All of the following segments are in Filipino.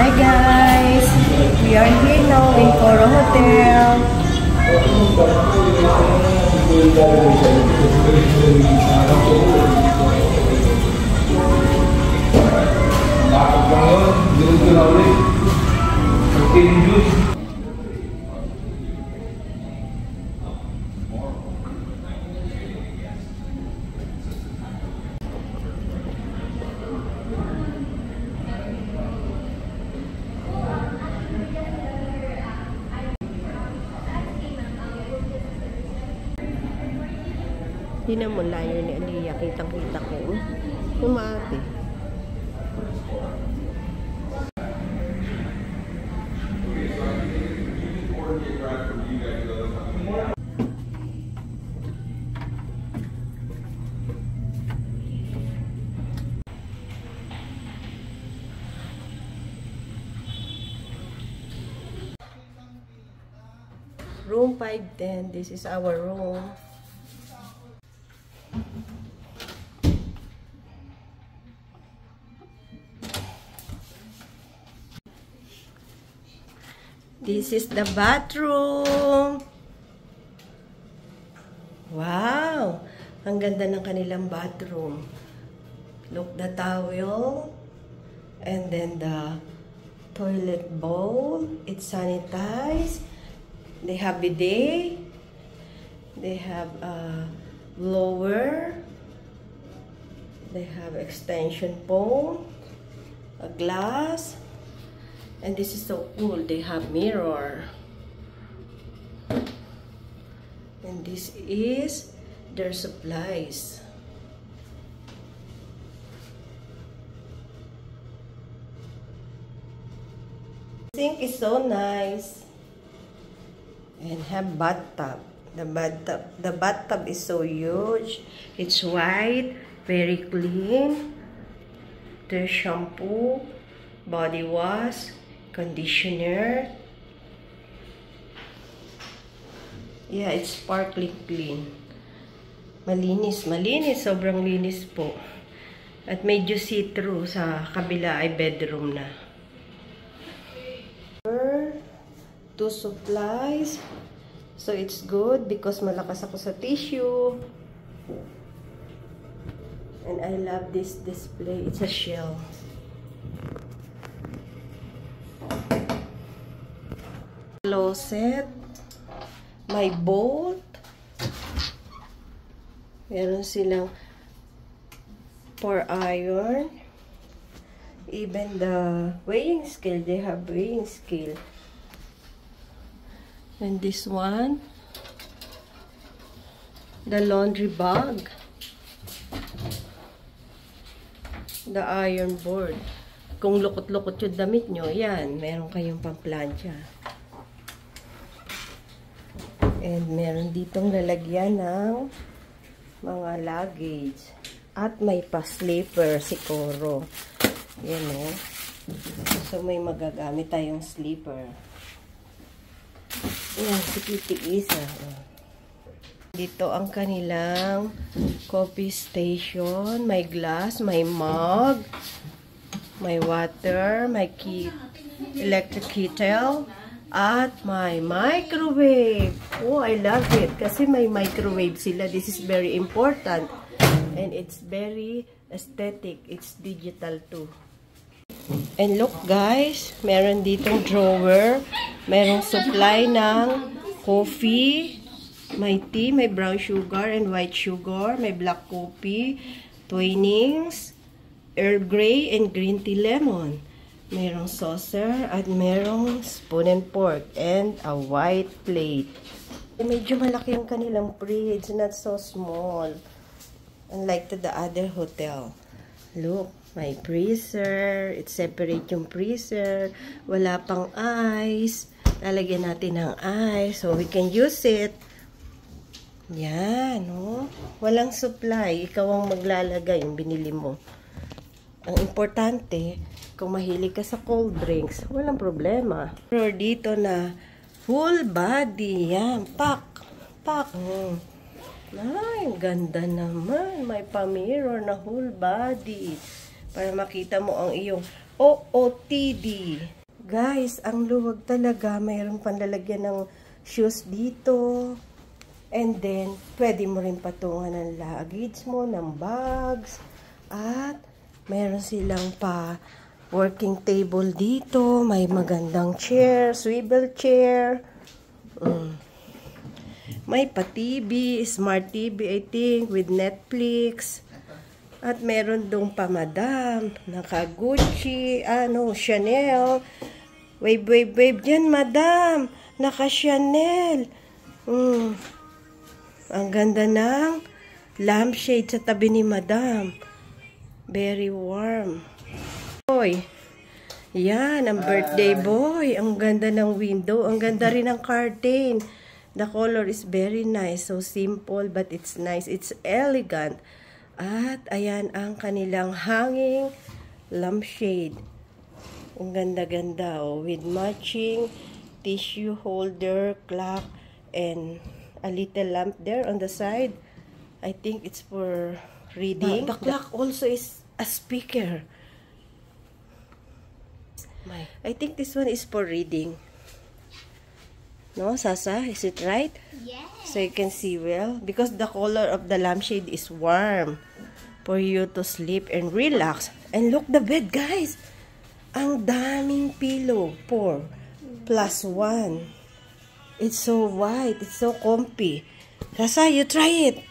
Hi guys! We are here now in Coro Hotel. Hindi naman layo ni Aliyah, kitang-kita ko. Umate. Room 510. This is our room. This is the bathroom. Wow! Ang ganda ng kanilang bathroom. Look, the towel. And then the toilet bowl. It's sanitized. They have bidet. They have a blower. They have extension pole. A glass. And this is so cool. They have mirror. And this is their supplies. Sink is so nice. And have bathtub. The bathtub is so huge. It's white, very clean. There's shampoo, body wash, conditioner. Yeah, it's sparkling clean. Malinis, malinis. Sobrang linis po. At medyo see-through sa kabila ay bedroom na. Two supplies. So it's good because malakas ako sa tissue. And I love this display. It's a shell. Closet, my boat, meron silang pour iron, even the weighing scale, they have weighing scale. And this one, the laundry bag, the iron board. Kung lukot-lukot yung damit nyo, yan, meron kayong pamplansya. And meron ditong lalagyan ng mga luggage. At may pa-sleeper si Coro. Yan o. So may magagamit tayong sleeper. Yan, si Kitty Isa. Dito ang kanilang coffee station. May glass, may mug, may water, may electric kettle. At may microwave. Oh, I love it. Kasi may microwave sila. This is very important. And it's very aesthetic. It's digital too. And look guys, meron ditong drawer. Merong supply ng coffee. May tea, may brown sugar and white sugar. May black coffee, Twinings, Earl Grey, and green tea lemon. Merong saucer at merong spoon and fork and a white plate. Medyo malaki yung kanilang fridge, not so small. Unlike to the other hotel. Look, may freezer. It's separate yung freezer. Wala pang ice. Lalagyan natin ng ice so we can use it. Yan, no? Walang supply. Ikaw ang maglalagay yung binili mo. Ang importante, kung mahilig ka sa cold drinks, walang problema. Pero dito na full body. Yan, pack. Ay, ganda naman. May pa-mirror na whole body. Para makita mo ang iyong OOTD. Guys, ang luwag talaga. Mayroong panlalagyan ng shoes dito. And then, pwede mo rin patungan ng luggage mo, ng bags. At, mayroon silang pa working table dito. May magandang chair, swivel chair. May pa-TV, smart TV, I think, with Netflix. At meron dong pa madam, naka-Gucci, Chanel. Wave, wave, wave dyan, madam. Naka-Chanel. Ang ganda ng lampshade sa tabi ni madam. Very warm. Boy. Yan, ang birthday boy. Ang ganda ng window. Ang ganda rin ng curtain. The color is very nice. So simple, but it's nice. It's elegant. At, ayan ang kanilang hanging lampshade. Ang ganda-ganda, oh. With matching tissue holder, clock, and a little lamp there on the side. I think it's for reading. The clock also is a speaker. I think this one is for reading. No, Sasa? Is it right? Yes. So you can see well. Because the color of the lampshade is warm. For you to sleep and relax. And look the bed, guys. Ang daming pillow. 4 plus 1. It's so white. It's so comfy. Sasa, you try it.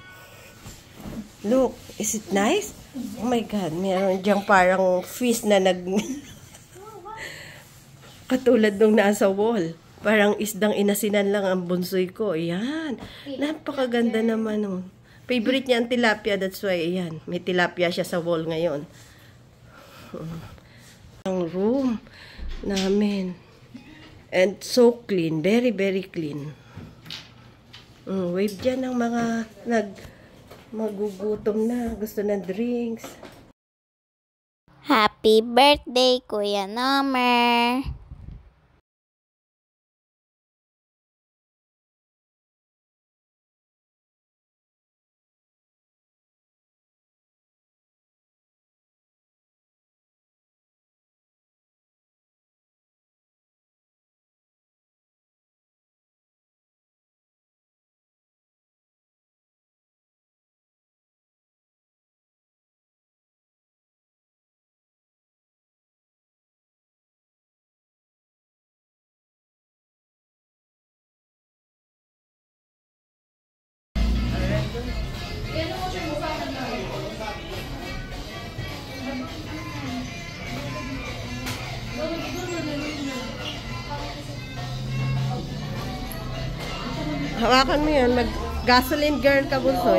Look. Is it nice? Oh my God. Meron diyang parang fish na katulad nung nasa wall. Parang isdang inasinan lang ang bunsoy ko. Ayan. Napakaganda naman. Oh. Favorite niya ang tilapia. That's why, ayan. May tilapia siya sa wall ngayon. Ang room namin. And so clean. Very, very clean. Wave dyan ng mga magugutom na. Gusto ng drinks. Happy birthday, Kuya Nomer! Hawakan mo yan. Mag-gasoline girl ka, bunsoy.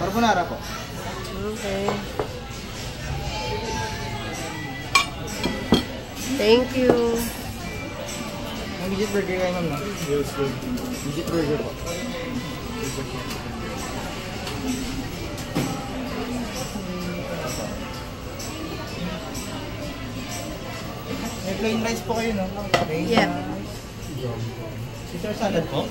Carbonara po. Okay. Thank you. Midget burger kayo, ma'am, no? Yes, sir. Midget burger po. May plain rice po kayo, no? Plain Yeah. Caesar salad po?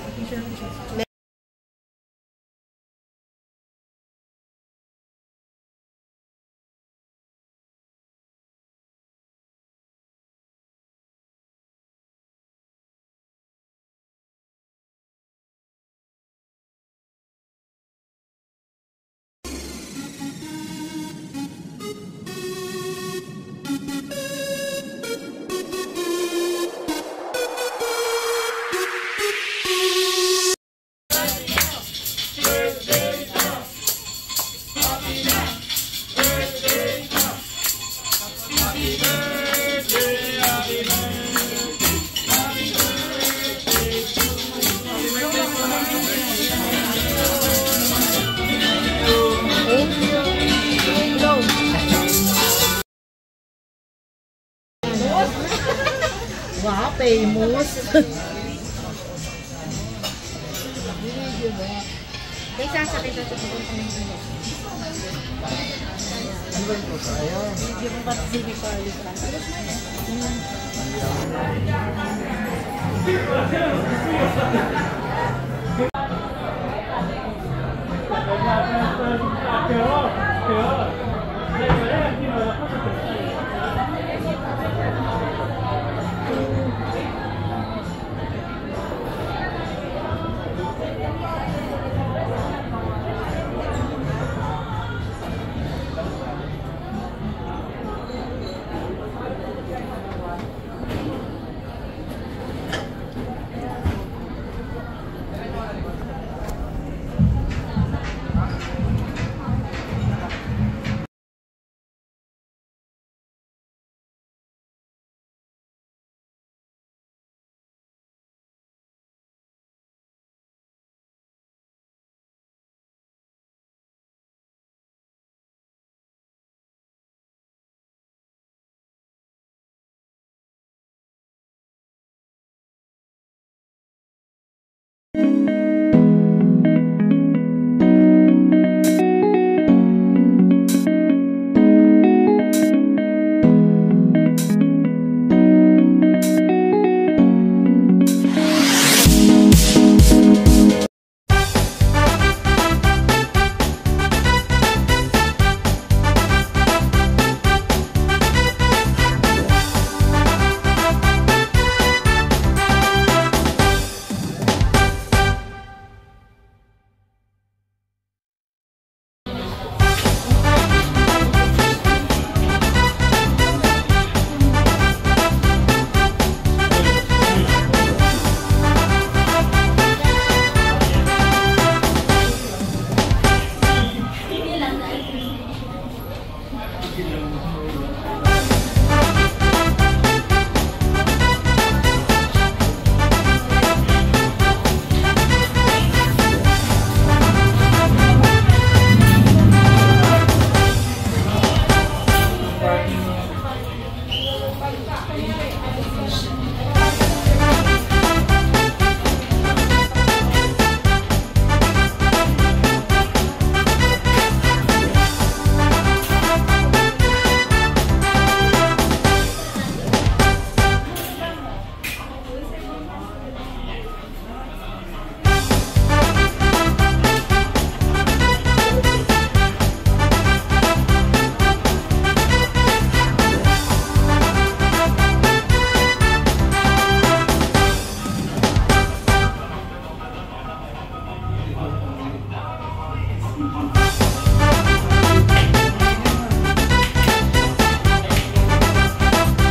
Wow, famous. May sasakit na ito kung ano. Ano ba yung pusa? Ayan. Hindi mo ba sige ko alis lang.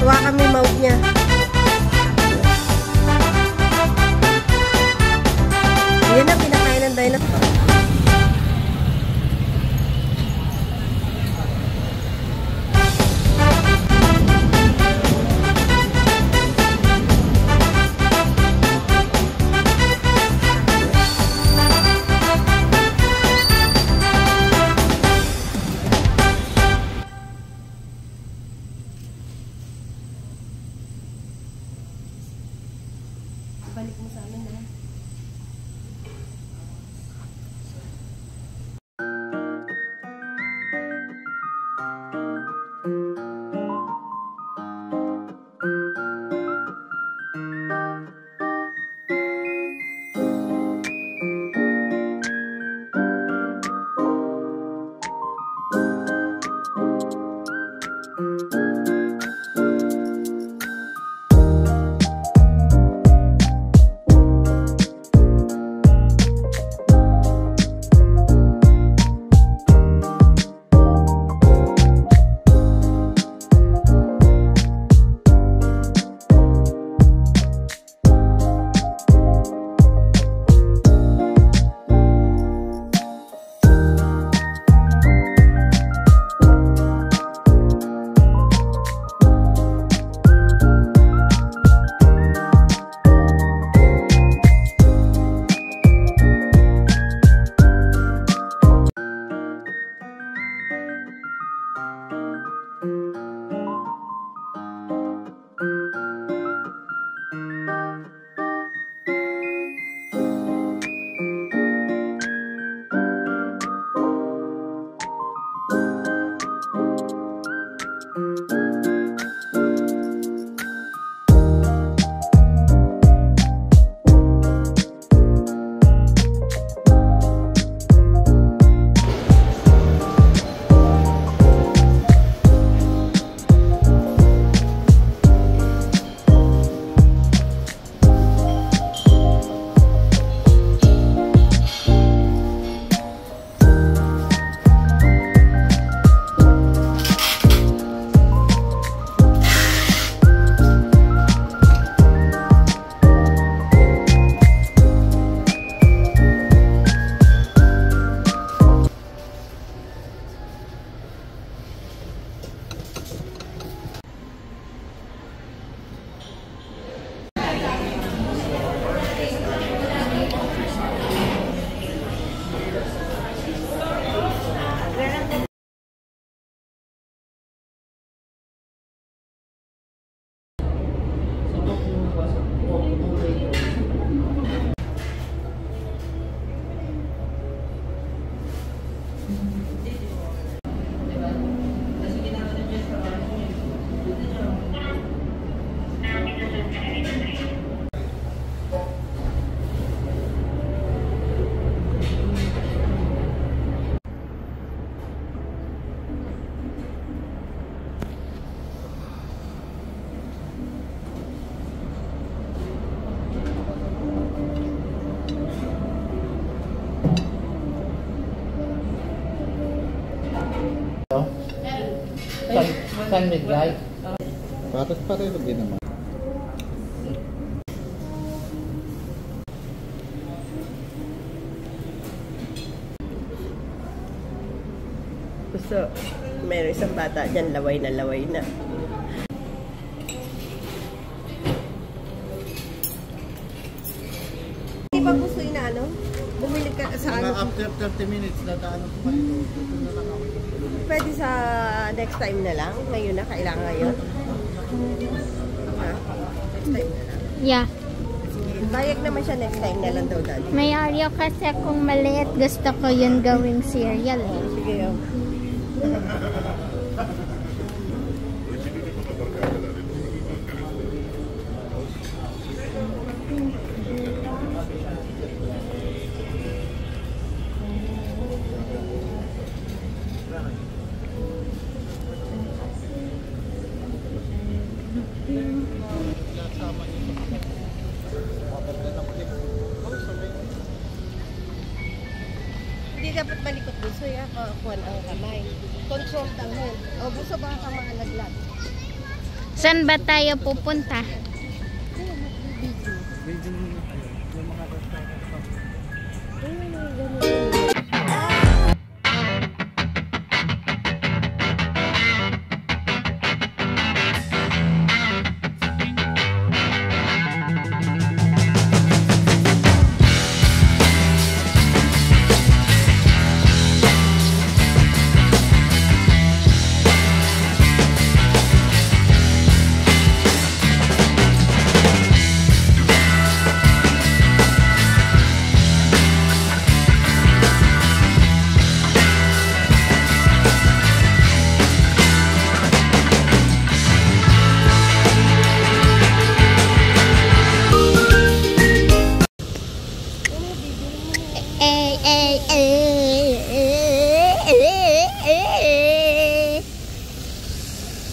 Kuha kami mouth niya. Yan ang pinakain ng dinosaur. Sandwich, guys. Pares-pareho din naman. Gusto, meron isang bata dyan, laway na laway na. Hindi ba gusto na ano? Bumili ka sa ano? After 30 minutes, dadaan ko pa ito. Ito na lang ako. Pwede sa next time na lang? Ngayon na? Kailangan ngayon? Ha? Next time na lang? Yeah. Bayag naman siya next time na lang daw, Daddy. May Oreo kasi kung maliit, gusto ko yun gawing cereal eh. Sige yun. Hindi dapat malikot buso ya, kuhan ang kamay. Control tanghon. O buso ba ka maalaglag? Saan ba tayo pupunta?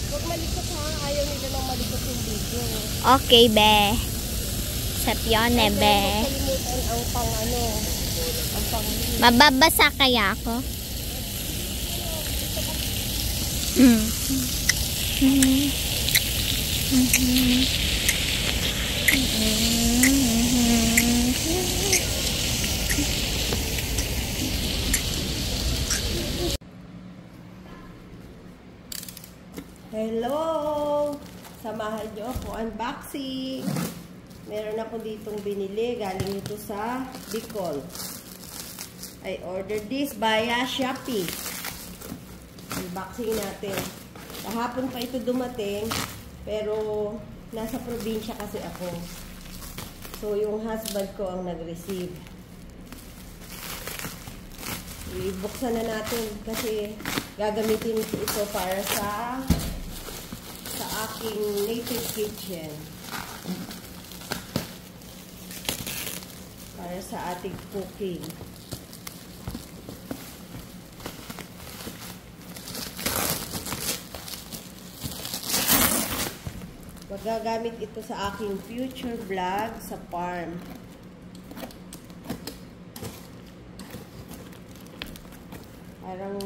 Huwag malikot ha, ayaw nila nang malikot yung video. Okay, be. Sa piyone, be. Kalimutan ang pang ano, ang pang Mababasa kaya ako? Hello! Samahan niyo ako unboxing. Meron ako ditong binili. Galing ito sa Bicol. I ordered this via Shopee. Unboxing natin. Kahapon pa ito dumating. Pero nasa probinsya kasi ako. So yung husband ko ang nag-receive. Ibuksan na natin kasi gagamitin ito para sa aking native kitchen. Para sa ating cooking. Magagamit ito sa aking future vlog sa farm. Parang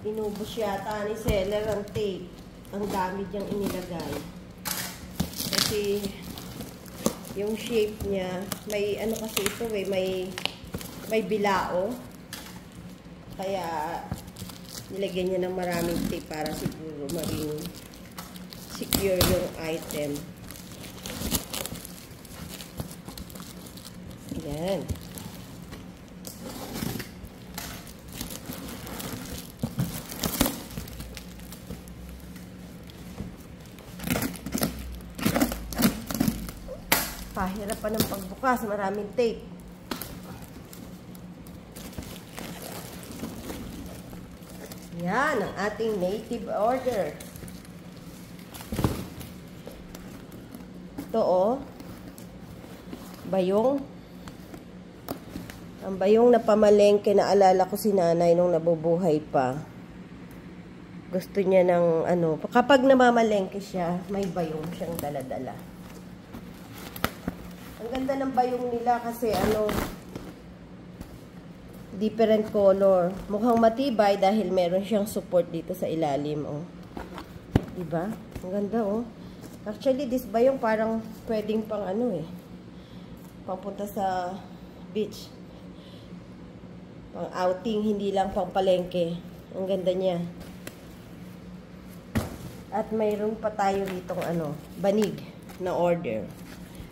inubos yata ni seller ang tape. Ang dami diyang inilagay. Kasi yung shape niya, may ano kasi ito eh, may bilao. Kaya nilagyan niya ng maraming tape para siguro maging secure yung item. Ayan. Pahirapan ng pagbukas, maraming tape. Yan ang ating native order. Ito oh. Bayong. Ang bayong na pamalengke, naalala ko si nanay nung nabubuhay pa. Gusto niya ng ano, kapag namamalengke siya, may bayong siyang dala-dala. Ang ganda ng bayong nila kasi ano, different color. Mukhang matibay dahil meron siyang support dito sa ilalim. Oh. Diba? Ang ganda, oh. Actually, this ba yung parang pwedeng pang ano eh. Pangpunta sa beach. Pang outing, hindi lang pang palengke. Ang ganda niya. At mayroon pa tayo ditong ano, banig na order.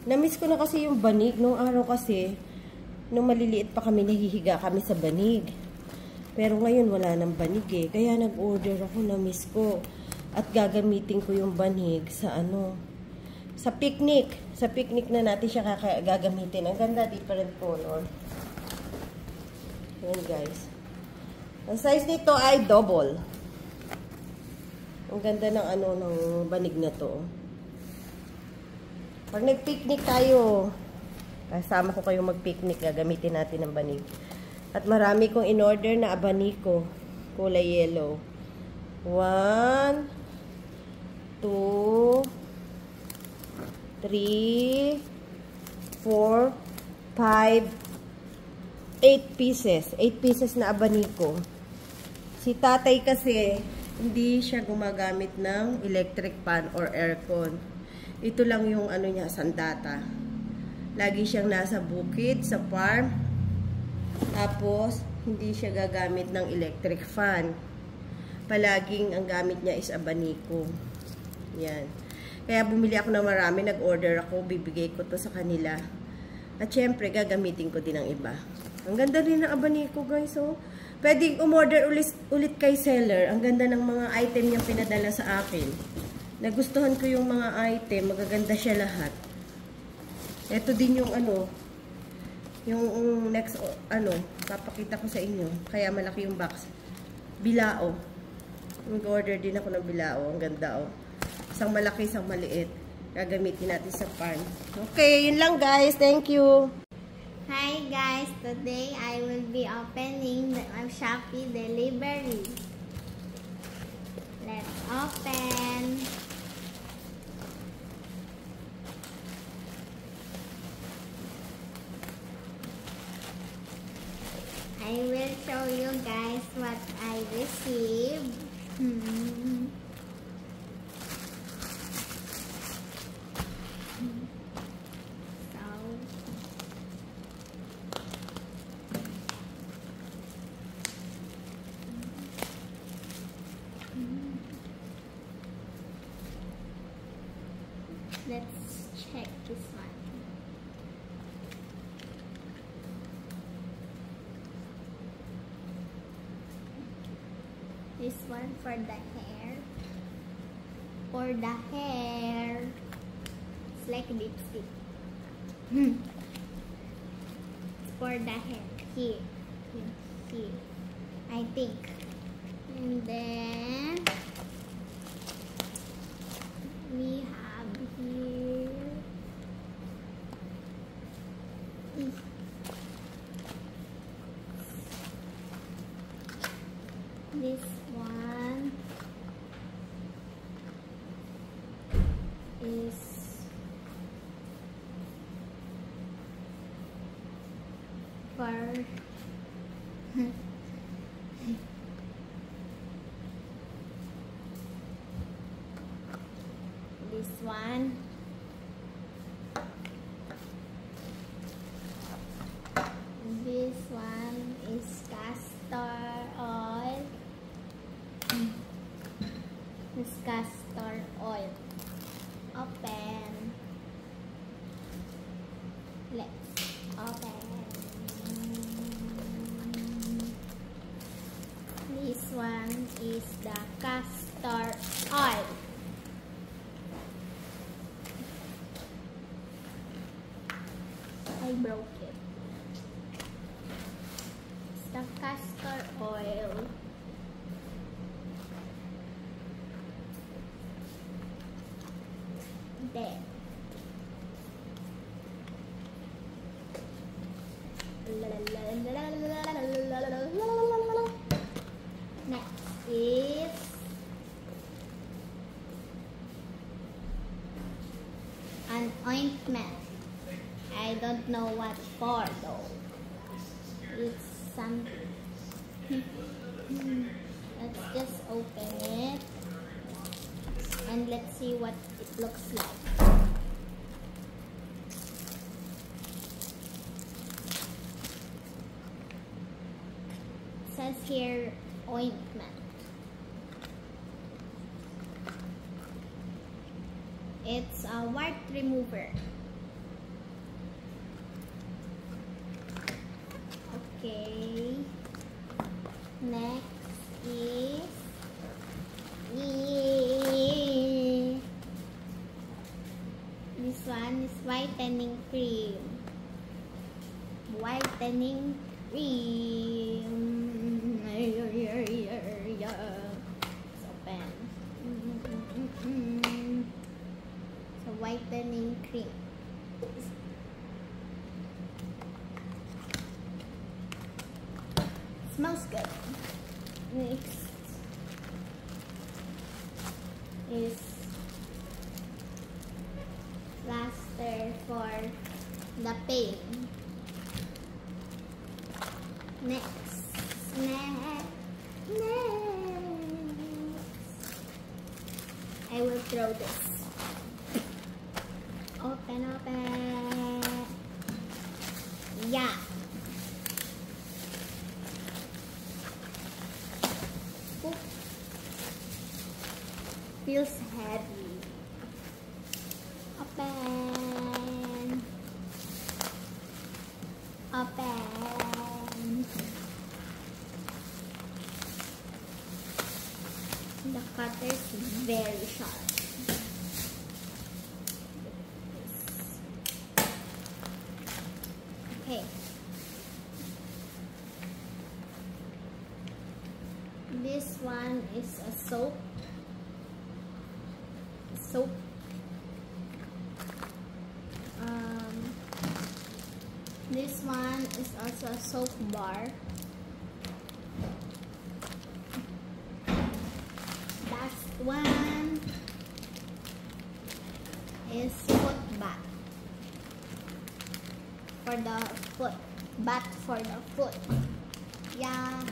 Namiss ko na kasi yung banig. Nung araw kasi, nung maliliit pa kami, nahihiga kami sa banig. Pero ngayon, wala nang banig eh. Kaya nag-order ako, namiss ko. At gagamitin ko yung banig sa ano, sa picnic. Sa picnic na natin siya gagamitin. Ang ganda, different color. Yan guys. Ang size nito ay double. Ang ganda ng ano, ng banig na to. Pag nag-picnic tayo, kasama ko kayong mag-picnic, gagamitin natin ang banig. At marami kong in-order na abaniko. Kulay yellow. 1, 2, 3, 4, 5, 8 pieces. 8 pieces na abaniko. Si tatay kasi, hindi siya gumagamit ng electric fan or aircon. Ito lang yung ano niya, sandata. Lagi siyang nasa bukid, sa farm. Tapos, hindi siya gagamit ng electric fan. Palaging ang gamit niya is abaniko. Yan. Kaya bumili ako ng marami, nag-order ako, bibigay ko to sa kanila. At syempre, gagamitin ko din ang iba. Ang ganda rin ng abaniko, guys, oh. Pwedeng umorder ulit kay seller. Ang ganda ng mga item niyang pinadala sa akin. Nagustuhan ko yung mga item. Magaganda siya lahat. Ito din yung ano, yung next, ano, papakita ko sa inyo. Kaya malaki yung box. Bilao. Nag-order din ako ng bilao. Ang ganda, oh. Isang malaki, isang maliit. Gagamitin natin sa farm. Okay, yun lang guys. Thank you. Hi guys, today I will be opening the Shopee delivery. Let's open. I will show you guys what I received. Let's check this one. This one for the hair. For the hair. It's like lipstick. It's for the hair. Here. Here. I think. And then we have here this one is for this one is castor oil. This castor oil. Open. Let's open. This one is the castor oil. I broke it. It's the castor oil. There. Next is an ointment. I don't know what for though. It's something. Let's just open it. what it looks like. It says here ointment. It's a wart remover. Okay. Next is this one is whitening cream. Whitening cream. It's open. So whitening cream. Smells good. Next is plaster for the pain. Next. I will throw this. Open. Yeah. Oop. Feels heavy. Open. The cutter is very sharp. Okay. This one is a soap. This one is also a soap bar. Last one is foot bath. For the foot. Bath for the foot. Yeah.